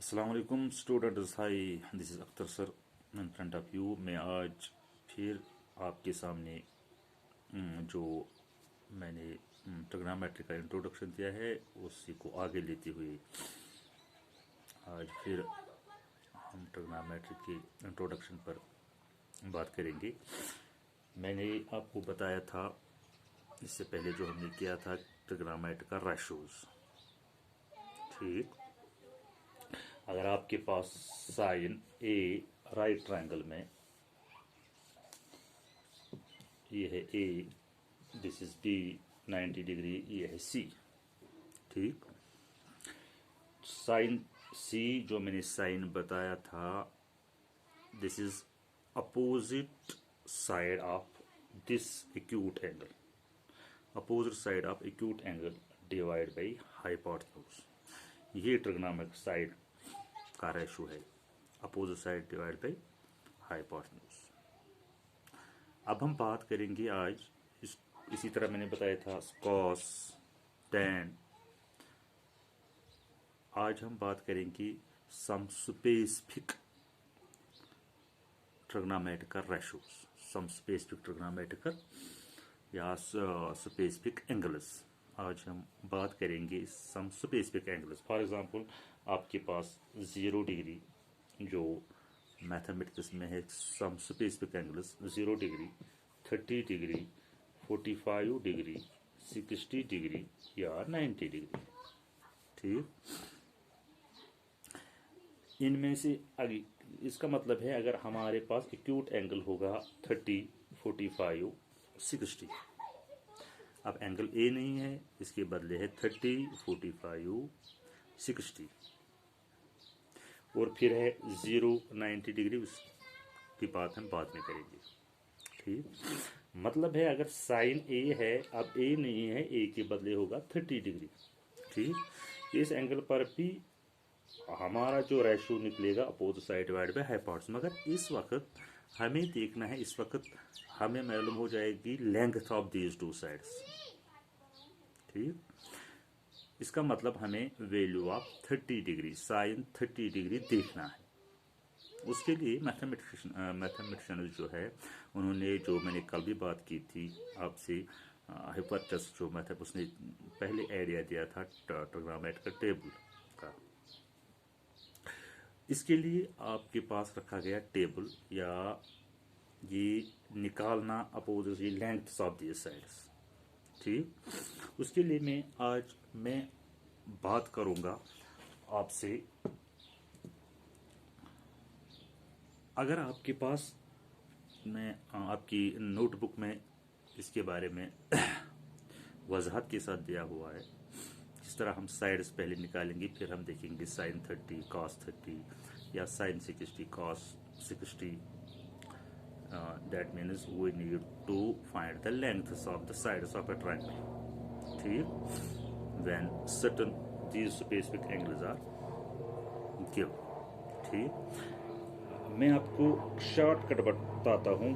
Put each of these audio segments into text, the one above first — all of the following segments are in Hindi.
अस्सलाम वालेकुम students. Hi, this is Akhtar sir in front of you. मैं आज फिर आपके सामने जो मैंने ट्रिग्नोमेट्री का इंट्रोडक्शन दिया है उसी को आगे लेते हुए आज फिर हम ट्रिग्नोमेट्री के इंट्रोडक्शन पर बात करेंगे। मैंने आपको बताया था इससे पहले जो हमने किया था ट्रिग्नोमेट्री का रेशोज। ठीक, अगर आपके पास साइन ए राइट ट्रायंगल में, ये है ए, दिस इज बी 90 डिग्री, ये है सी। ठीक, साइन सी जो मैंने साइन बताया था, this is opposite side of this acute angle, opposite side of acute angle divide by hypotenuse. ये ट्रिग्नोमेट्रिक साइड का रेशो है, opposite side divide by hypotenuse. अब हम बात करेंगे आज इसी तरह मैंने बताया था कॉस, टैन। आज हम बात करेंगे some specific trigonometrical ratios, some specific trigonometrical या स्पेसिफिक एंगल्स। आज हम बात करेंगे some specific angles. For example, आपके पास 0 डिग्री जो मैथमेटिक्स में है, some specific angles 0 degree, 30 degree, 45 degree, 60 degree या 90 डिग्री। ठीक, इनमें से इसका मतलब है अगर हमारे पास एक्यूट एंगल होगा 30, 45, 60। अब एंगल ए नहीं है, इसके बदले है 30, 45, 60। और फिर है 0, 90 डिग्री, उसकी बात हम बाद में करेंगे। ठीक, मतलब है अगर साइन ए है, अब ए नहीं है, ए के बदले होगा 30 डिग्री। ठीक, इस एंगल पर भी हमारा जो रेशो निकलेगा opposite side divide by hypotenuse. मगर इस वक्त हमें देखना है, इस वक्त हमें मालूम हो जाएगी length of these two sides. ठीक, इसका मतलब हमें value of 30 degree, sine 30 degree देखना है। उसके लिए मैथमेटिशियन जो है उन्होंने, जो मैंने कल भी बात की थी आपसे, हिप्परचस जो मैथड, उसने पहले आइडिया दिया था ट्रिग्नोमेट्रिकल टेबल का। इसके लिए आपके पास रखा गया टेबल, या ये निकालना अपोजिट ये लेंथ ऑफ दी साइड्स। ठीक, उसके लिए मैं बात करूंगा आपसे। अगर आपके पास, मैं आपकी नोटबुक में इसके बारे में वजाहत के साथ दिया हुआ है, जिस तरह हम साइड्स पहले निकालेंगे, फिर हम देखेंगे साइन 30 कॉस 30 या sine 60 cos 60। That means we need to find the lengths of the sides of a triangle. ठीक, when certain these specific angles are given. ठीक, मैं आपको शॉर्टकट बताता हूं।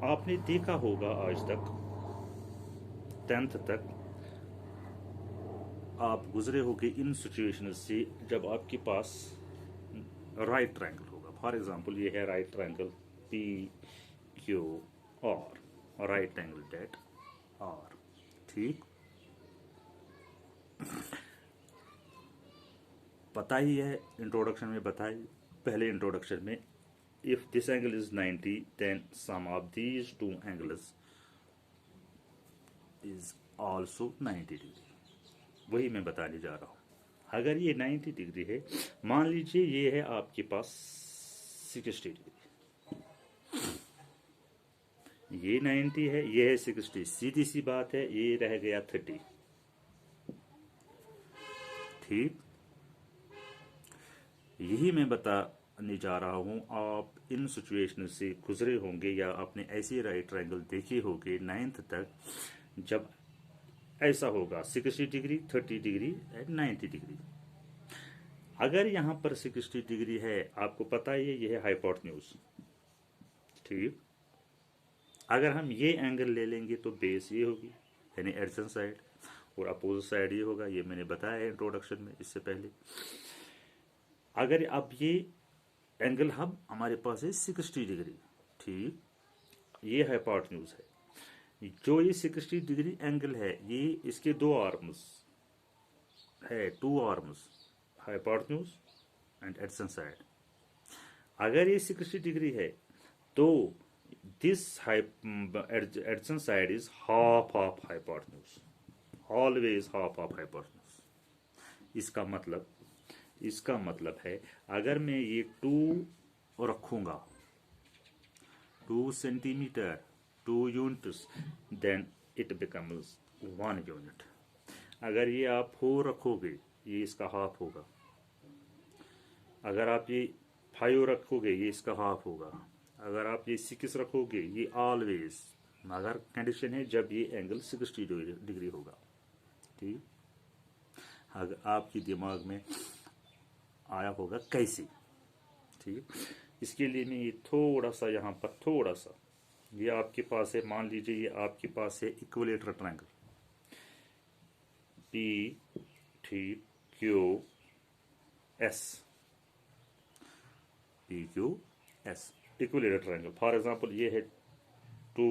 आपने देखा होगा आज तक 10th तक आप गुजरे होंगे इन सिचुएशन से जब आपके पास राइट ट्रायंगल होगा। फॉर एग्जांपल, ये है राइट ट्रायंगल पी क्यू और राइट एंगल डेट आर। ठीक, पता ही है, इंट्रोडक्शन में बताया, पहले इंट्रोडक्शन में, if this angle is 90 then sum of these two angles is also 90 degree. वही मैं बताने जा रहा हूं। अगर ये 90 डिग्री है, मान लीजिए ये है आपके पास 60 डिग्री, ये 90 है, ये है 60, सीधी सी बात है, ये रह गया 30। ठीक, यही मैं बताने जा रहा हूं। आप इन सिचुएशन से गुजरे होंगे या आपने ऐसे राइट ट्रायंगल देखे होंगे 9th तक, जब ऐसा होगा 60 डिग्री, 30 डिग्री एंड 90 डिग्री। अगर यहां पर 60 डिग्री है, आपको पता है ये है हाइपोटेन्यूज। ठीक, अगर हम ये एंगल ले लेंगे तो बेस ये होगी, यानी एडजेसेंट साइड, और अपोजिट साइड ये होगा। ये मैंने बताया है इंट्रोडक्शन में इससे पहले। अगर अब ये एंगल हम हमारे पास है 60 डिग्री, ठीक, ये हाइपोटेन्यूज है। जो ये 60 डिग्री एंगल है, ये इसके दो आर्म्स है, two arms, hypotenuse and adjacent side. अगर ये 60 डिग्री है तो this adjacent side is half of hypotenuse, always half of hypotenuse. इसका मतलब है अगर मैं ये 2 रखूंगा, 2 centimetre, 2 units, then it becomes 1 unit. अगर ये आप 4 रखोगे, ये इसका हाफ होगा। अगर आप ये 5 रखोगे, ये इसका हाफ होगा। अगर आप ये 6 रखोगे, ये ऑलवेज, मगर कंडीशन है जब ये एंगल 60 डिग्री होगा, ठीक। अगर आपके दिमाग में आया होगा कैसे, ठीक। इसके लिए मैं ये थोड़ा सा यहाँ पर, थोड़ा सा, ये आपके पास है, मान लीजिए ये आपके पास है इक्विलेटरल ट्रायंगल पी, ठीक, Q S, P Q S, equilateral triangle. For example ये है 2,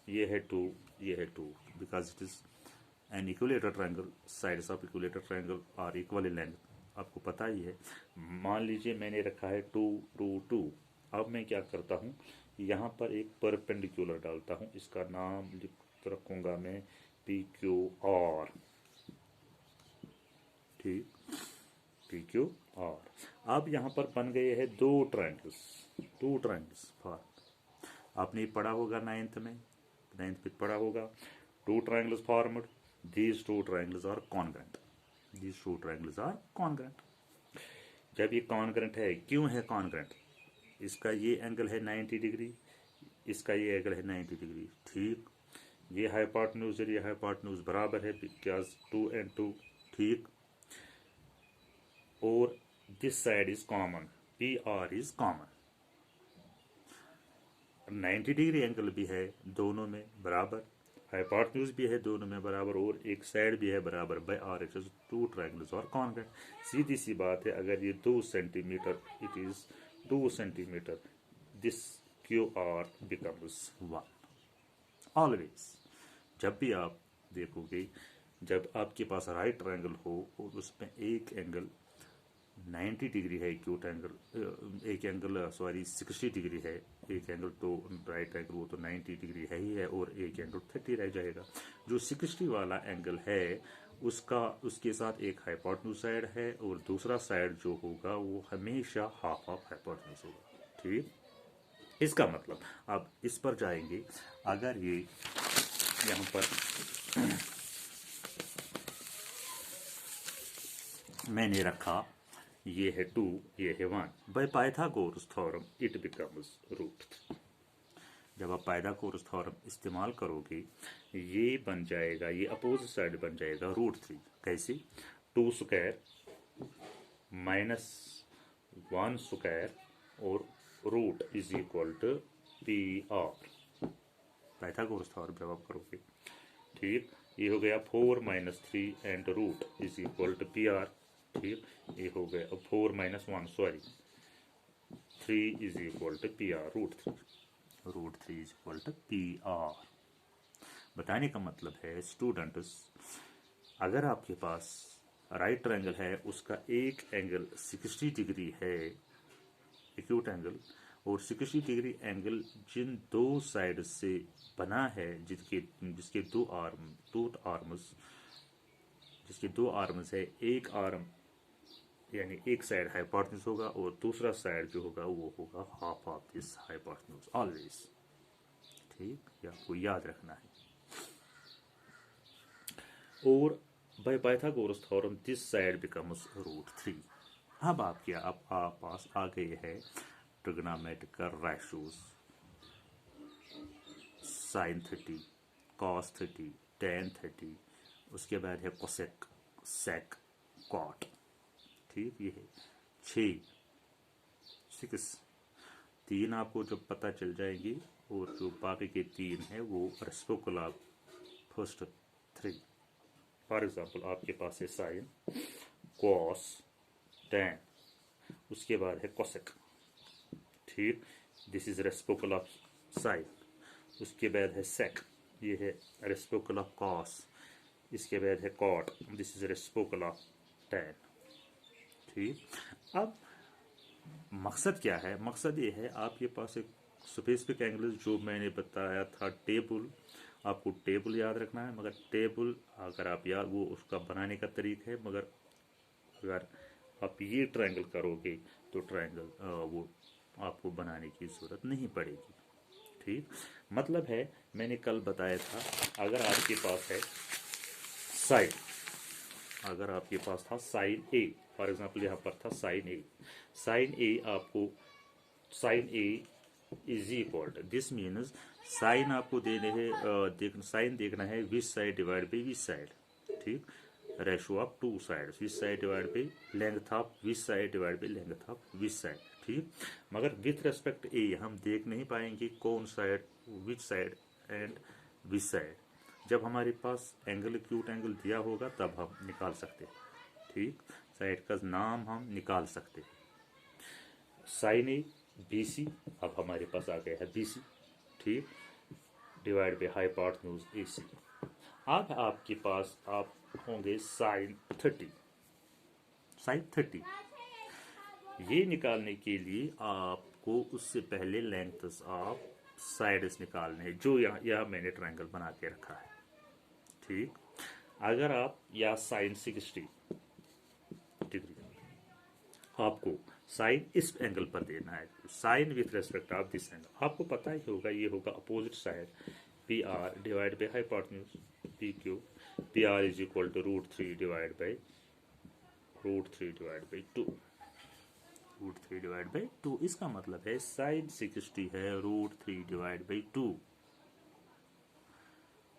ये है 2, ये है 2, because it is an equilateral triangle, sides of equilateral triangle are equal in length, आपको पता ही है। मान लीजिए मैंने रखा है 2 2 2। अब मैं क्या करता हूँ, यहाँ पर एक परपेंडिकुलर डालता हूँ, इसका नाम रखूंगा मैं पी क्यू आर, ठीक, पी क्यू आर। अब यहाँ पर बन गए हैं 2 ट्रायंगल्स। फॉर आपने पढ़ा होगा 9th में पढ़ा होगा, 2 triangles formed, these 2 triangles are congruent, these 2 triangles are congruent। जब ये कॉन्ग्रेंट है, क्यों है कॉन्ग्रेंट, इसका ये एंगल है 90 डिग्री, इसका ये एंगल है 90 डिग्री, ठीक। ये हाइपोटेन्यूज और ये हाइपोटेन्यूज बराबर है, बिकॉज 2 and 2, ठीक। और this side is common, P R is common. 90 degree angle भी है दोनों में बराबर, हाइपोटेन्यूज भी है दोनों में बराबर, और एक साइड भी है बराबर, बाय आर एक्सिस 2 ट्रायंगल्स और कॉन्ग्रेंट। सीधी सी बात है, अगर ये 2 centimetre, it is 2 centimetre, this Q R becomes 1 always. जब भी आप देखोगे, जब आपके पास राइट ट्रायंगल हो और उसमें एक एंगल 90 डिग्री है, एक्यूट एंगल, एक एंगल सॉरी 60 डिग्री है, एक एंगल तो राइट एंगल वो तो 90 डिग्री है ही है, और एक एंगल 30 रह जाएगा। जो 60 वाला एंगल है उसके साथ एक हाइपोटेन्यूज साइड है, और दूसरा साइड जो होगा वो हमेशा हाफ ऑफ हाइपोटेन्यूज होगा, ठीक। इसका मतलब अब इस पर जाएंगे, अगर ये यहाँ पर मैंने रखा, ये है 2, ये है 1, by Pythagoras theorem it becomes √3। जब आप पाइथागोरस थ्योरम इस्तेमाल करोगे, ये बन जाएगा, ये अपोजिट साइड बन जाएगा √3। कैसे, 2 स्क्वायर माइनस 1 स्क्वायर और root is equal to P R. Pythagoras theorem जब आप करोगे, ठीक, ये हो गया 4 - 3 and root is equal to P R, ठीक। ये हो गया 4 - 1 sorry 3 is equal to P R, √3 is equal to P R. बताने का मतलब है स्टूडेंट्स, अगर आपके पास राइट ट्रायंगल है, उसका एक एंगल 60 डिग्री है, एक्यूट एंगल, और 60 डिग्री एंगल जिन 2 साइड से बना है, जिसके 2 आर्म्स है, एक आर्म यानी एक साइड हाइपोटेन्यूज होगा, और दूसरा साइड जो होगा वो होगा half of this hypotenuse always, ठीक, ये आपको याद रखना है। और by Pythagoras theorem this side becomes √3। अब आपके पास आ गए हैं trigonometrical ratios, sin 30, cos 30, tan 30, उसके बाद है कोसेक, सेक, कॉट, ठीक। ये है 6 3 आपको जब पता चल जाएंगी, और जो बाकी के 3 हैं वो reciprocal of first 3। For example आपके पास है साइन, कॉस, टैन, उसके बाद है कोसेक, ठीक, this is reciprocal of sine. उसके बाद है सेक, ये है रेसिप्रोकल ऑफ कॉस। इसके बाद है cot, this is reciprocal of tan, ठीक। अब मकसद क्या है? मकसद ये है आपके पास एक स्पेसिफिक एंगल जो मैंने बताया था टेबल, आपको टेबल याद रखना है। मगर टेबल अगर आप याद, वो उसका बनाने का तरीका है, मगर अगर आप ये ट्रायंगल करोगे तो ट्रायंगल वो आपको बनाने की ज़रूरत नहीं पड़ेगी, ठीक। मतलब है मैंने कल बताया था, अगर आपके पास है साइन, अगर आपके पास था साइन ए, फॉर एग्जांपल यहाँ पर था साइन ए। साइन ए आपको, sine A is equal to, this means sine आपको देने हैं, साइन देखना है which side divide by which side, ठीक। Ratio of two sides, which side divide by length of which side divide by length of which side, ठीक। मगर विथ रेस्पेक्ट ए हम देख नहीं पाएंगे कौन side, which side and which side. जब हमारे पास एंगल एक्यूट एंगल दिया होगा तब हम निकाल सकते हैं, ठीक। साइड का नाम हम निकाल सकते हैं। साइन ए बी सी, अब हमारे पास आ गया है बी सी, ठीक, डिवाइड बाई हाइपोटेन्यूज ए सी। अब आपके पास आप होंगे साइन 30, साइन 30। ये निकालने के लिए आपको उससे पहले लेंथ्स ऑफ साइड्स निकालने हैं, जो यहाँ मैंने ट्रायंगल बना के रखा है, ठीक। अगर आप या साइन 60 डिग्री आपको साइन इस एंगल पर देना है, sine with respect of this angle, आपको पता ही होगा ये होगा opposite side, P R divide by hypotenuse P Q, P R is equal to √3 divide by 2, √3 divide by 2। इसका मतलब है साइन 60 है √3 डिवाइड बाई 2,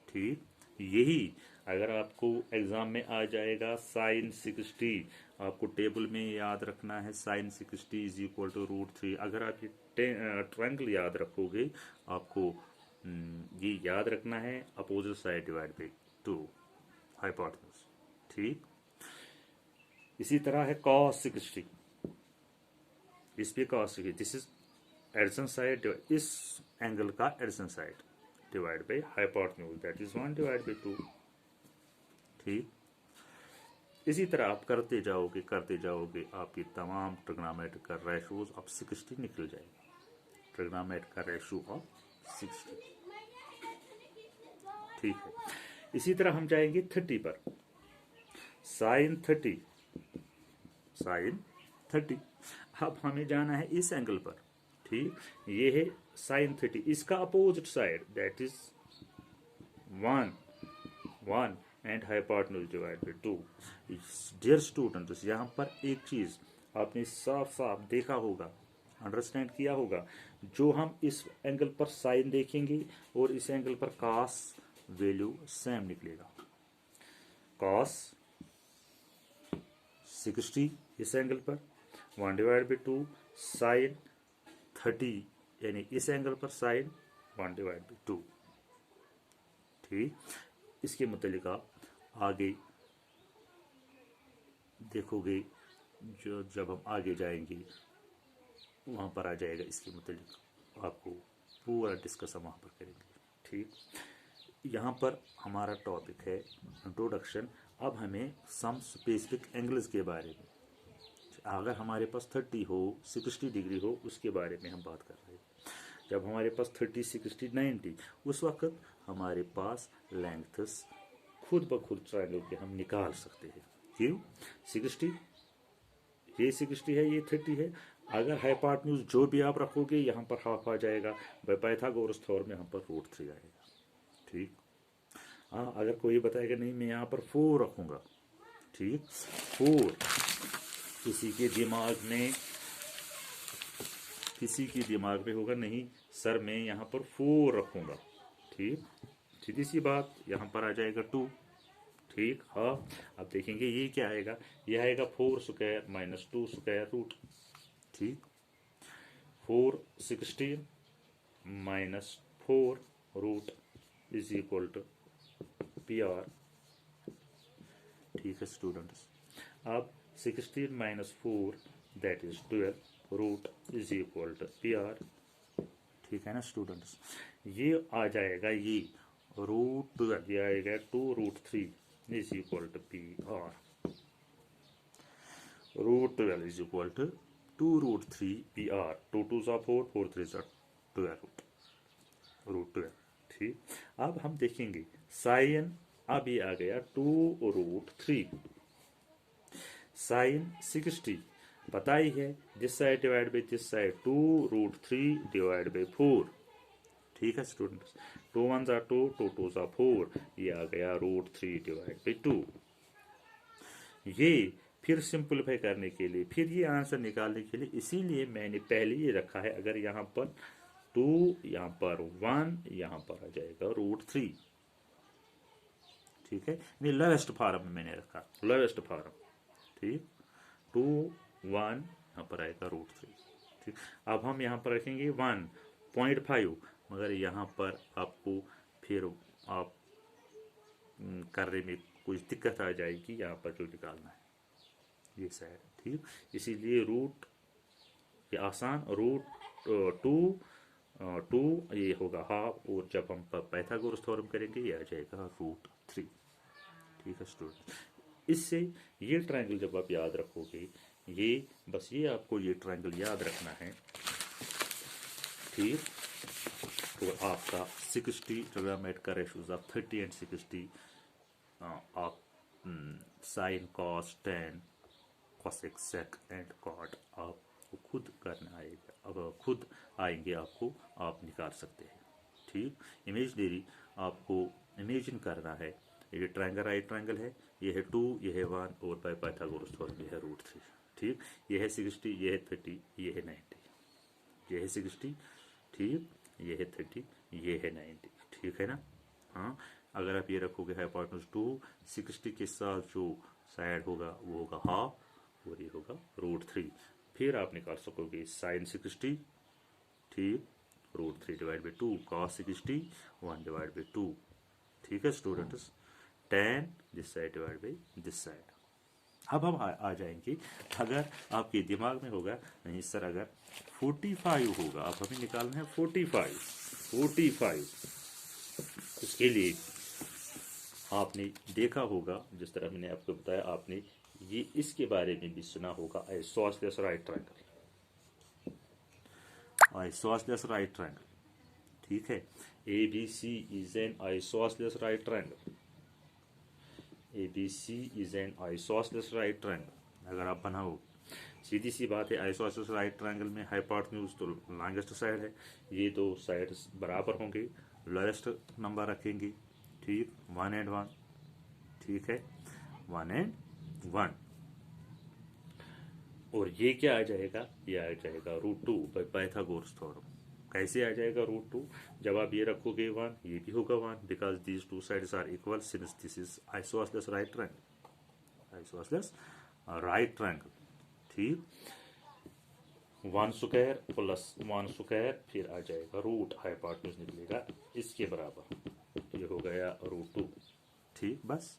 ठीक। यही अगर आपको एग्जाम में आ जाएगा साइन 60, आपको टेबल में याद रखना है साइन 60 इज इक्वल टू √3। अगर आप ये ट्रायंगल याद रखोगे, आपको ये याद रखना है opposite side divide by 2 hypotenuse, ठीक। इसी तरह है cos 60, इस पे cos 60, this is adjacent side, इस एंगल का adjacent side divide by hypotenuse, that is 1 divide by 2, ठीक। इसी तरह आप करते जाओगे आपकी तमाम ट्रिग्नोमेट्रिक रेशोज ऑफ 60 निकल जाएगी, ट्रिग्नोमेट्रिक रेशो ऑफ 60, ठीक है। इसी तरह हम जाएंगे 30 पर, साइन 30, साइन 30। अब हमें जाना है इस एंगल पर, ठीक। ये है साइन 30, इसका opposite side that is 1 and hypotenuse divide by 2। Dear students, यहाँ पर एक चीज आपने साफ साफ देखा होगा, अंडरस्टैंड किया होगा, जो हम इस एंगल पर साइन देखेंगे और इस एंगल पर कॉस, वैल्यू सेम निकलेगा। कॉस 60 इस एंगल पर 1 डिवाइड बाई 2, साइन 30 यानी इस एंगल पर साइन 1 डिवाइड बाई 2, ठीक। इसके मुतालिक आप आगे देखोगे, जो जब हम आगे जाएंगे वहाँ पर आ जाएगा, इसके मुतालिक आपको पूरा डिस्कस हम वहाँ पर करेंगे, ठीक। यहाँ पर हमारा टॉपिक है इंट्रोडक्शन। अब हमें सम स्पेसिफिक एंगल्स के बारे में, अगर हमारे पास 30 हो 60 डिग्री हो उसके बारे में हम बात कर रहे हैं। जब हमारे पास 30 60 90 उस वक्त हमारे पास लेंथ्स खुद ब खुद ट्रायंगल के हम निकाल सकते हैं। क्यों? 60 ये 60 है, ये 30 है। अगर हाइपोटेन्यूज जो भी आप रखोगे यहाँ पर हाफ आ जाएगा, पाइथागोरस थ्योरम में यहाँ पर √3 आएगा, ठीक। हाँ, अगर कोई बताएगा नहीं मैं यहाँ पर 4 रखूँगा, ठीक, 4, किसी के दिमाग में होगा नहीं सर मैं यहाँ पर 4 रखूँगा, ठीक। सीधी सी बात, यहाँ पर आ जाएगा 2, ठीक। हाँ, अब देखेंगे ये क्या आएगा, ये आएगा 4 स्क्वायर माइनस 2 स्क्वायर रूट, ठीक। 4 16 minus 4 root is equal to PR, ठीक है स्टूडेंट्स। अब 16 minus 4 that is 12 root is equal to P R. ठीक है ना स्टूडेंट्स, ये आ जाएगा ये रूट 12 ये आएगा 2√3 is equal to P R. Root 12 is equal to 2√3 P R. 2 2 4, 4 3 12 root 12। ठीक, अब हम देखेंगे साइन, अब ये आ गया 2√3 साइन 60 पता ही है, this side divide by this side 2√3 divide by 4। ठीक है स्टूडेंट्स, 2 1 2, 2 2 4, ये आ गया √3 डिवाइड बाई 2। ये फिर सिंपलीफाई करने के लिए, फिर ये आंसर निकालने के लिए, इसीलिए मैंने पहले ये रखा है, अगर यहाँ पर 2, यहाँ पर 1, यहाँ पर आ जाएगा √3। ठीक है, नहीं लोवेस्ट फॉर्म में मैंने रखा, लोवेस्ट फॉर्म। ठीक, 2 1 यहाँ पर आएगा √3। ठीक, अब हम यहाँ पर रखेंगे 1.5, मगर यहाँ पर आपको फिर आप करने में कुछ दिक्कत आ जाएगी, यहाँ पर जो निकालना है ये साइड। ठीक, इसीलिए रूट ये आसान, रूट 2 ये होगा हाफ, और जब हम पाइथागोरस थ्योरम करेंगे ये आ जाएगा √3। ठीक है स्टूडेंट, इससे ये ट्रायंगल जब आप याद रखोगे, ये बस ये आपको ये ट्रायंगल याद रखना है। ठीक, तो आपका 60 ट्रिग्नोमेट्रिक का ratios of 30 and 60 of sine cos tan cosec sec and cot आपको खुद करना आएगा, अब खुद आएंगे आपको, आप निकाल सकते हैं। ठीक, इमेजनरी आपको इमेजिन करना है, ये ट्रायंगल राइट ट्रायंगल है, ये है 2, ये है 1, और बाय पाइथागोरस थ्योरम ये है √3। ठीक, ये है 60, ये है 30, ये है 90, ये है 60, ठीक, ये है 30, ये है 90। ठीक है ना। हाँ, अगर आप ये रखोगे हाइपोटेन्यूज 2, 60 के साथ जो साइड होगा वो होगा हाफ, और ये होगा √3। फिर आप निकाल सकोगे साइन 60, ठीक, √3 divide by 2, cos 60 1 divide by 2। ठीक है students, tan this side divide by this side. अब हम आ जाएंगे, अगर आपके दिमाग में होगा नहीं सर अगर 45 होगा, अब हमें निकालना है 45। उसके लिए आपने देखा होगा, जिस तरह मैंने आपको बताया, आपने ये इसके बारे में भी सुना होगा, isosceles right triangle, isosceles right triangle. ठीक है, ABC is an isosceles right triangle, ABC is an isosceles right triangle. अगर आप बनाओ, सीधी सी बात है, आइसोसेलेस राइट ट्रायंगल में हाइपोटेन्यूज तो लॉन्गेस्ट साइड है, ये दो साइड्स बराबर होंगे, लोएस्ट नंबर रखेंगे। ठीक, 1 and 1। ठीक है, 1 and 1, और ये क्या आ जाएगा, ये आ जाएगा √2 बाय पाइथागोरस थ्योरम। कैसे आ जाएगा √2, जब आप ये रखोगे 1, ये भी होगा 1, because these two sides are equal since this is isosceles right triangle, isosceles right triangle. ठीक, 1 स्क्वायर प्लस 1 स्क्वायर, फिर आ जाएगा रूट, हाइपोटेन्यूज निकलेगा इसके बराबर, ये हो गया √2। ठीक, बस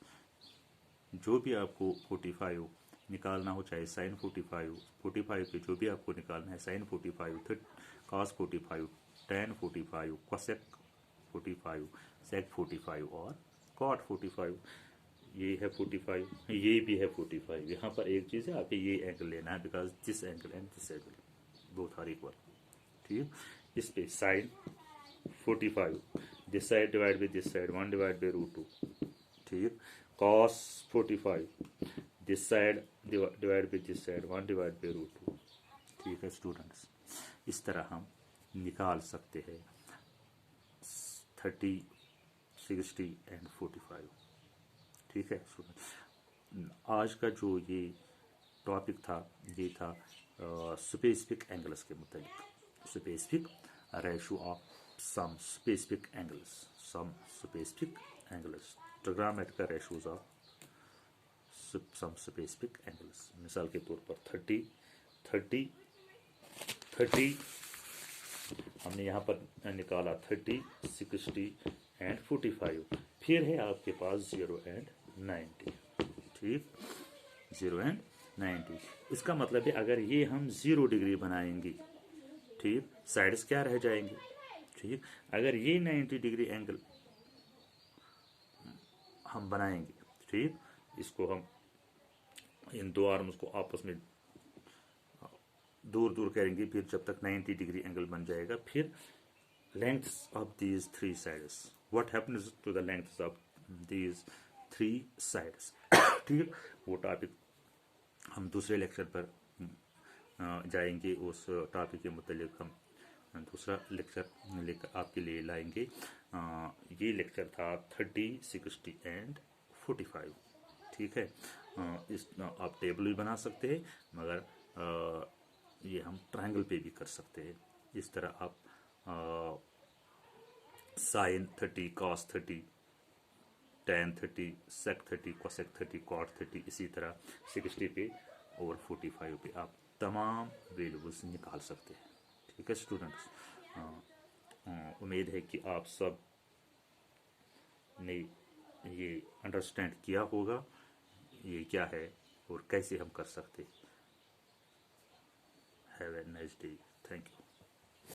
जो भी आपको 45 निकालना हो, चाहे साइन 45 पे जो भी आपको निकालना है, साइन 45, कॉस 45, tan 45, कोसेक 45, सेक 45 और कॉट 45, ये है 45, ये भी है 45। यहाँ पर एक चीज़ है, आपको ये एंगल लेना है, because this angle and this angle both are equal. ठीक, इस पे sine 45 this side divide by this side 1 divide by √2। ठीक, cos 45 this side divide by this side 1 divide by √2। ठीक है स्टूडेंट्स, इस तरह हम निकाल सकते हैं 30, 60 एंड 45। ठीक है स्टूडेंट, आज का जो ये टॉपिक था, ये था स्पेसिफिक एंगल्स के मुताबिक, specific ratio of some specific angles, trigonometric ratios of some specific angles. मिसाल के तौर पर 30 हमने यहाँ पर निकाला 30, 60 एंड 45। फिर है आपके पास 0 and 90। ठीक, 0 and 90। इसका मतलब है अगर ये हम 0 डिग्री बनाएंगे, ठीक, साइड्स क्या रह जाएंगे, ठीक। अगर ये 90 डिग्री एंगल हम बनाएंगे, ठीक, इसको हम इन दो आर्म्स को आपस में दूर दूर करेंगे, फिर जब तक 90 डिग्री एंगल बन जाएगा, फिर lengths of these three sides, what happens to the lengths of these three sides ठीक, वो टॉपिक हम दूसरे लेक्चर पर जाएंगे, उस टॉपिक के मुतालिक हम दूसरा लेक्चर लेकर आपके लिए लाएंगे। ये लेक्चर था 30, 60 एंड 45, ठीक है। इस आप टेबल भी बना सकते हैं, मगर ये हम ट्रायंगल पे भी कर सकते हैं। इस तरह आप sign 30, cos 30, tan 30, sec 30, cosec 30, cot 30, इसी तरह 60 पे और 45 पे आप तमाम वेरिएबल्स निकाल सकते हैं, ठीक है स्टूडेंट्स। उम्मीद है कि आप सब ने ये अंडरस्टैंड किया होगा ये क्या है और कैसे हम कर सकते हैं। Have a nice day, thank you.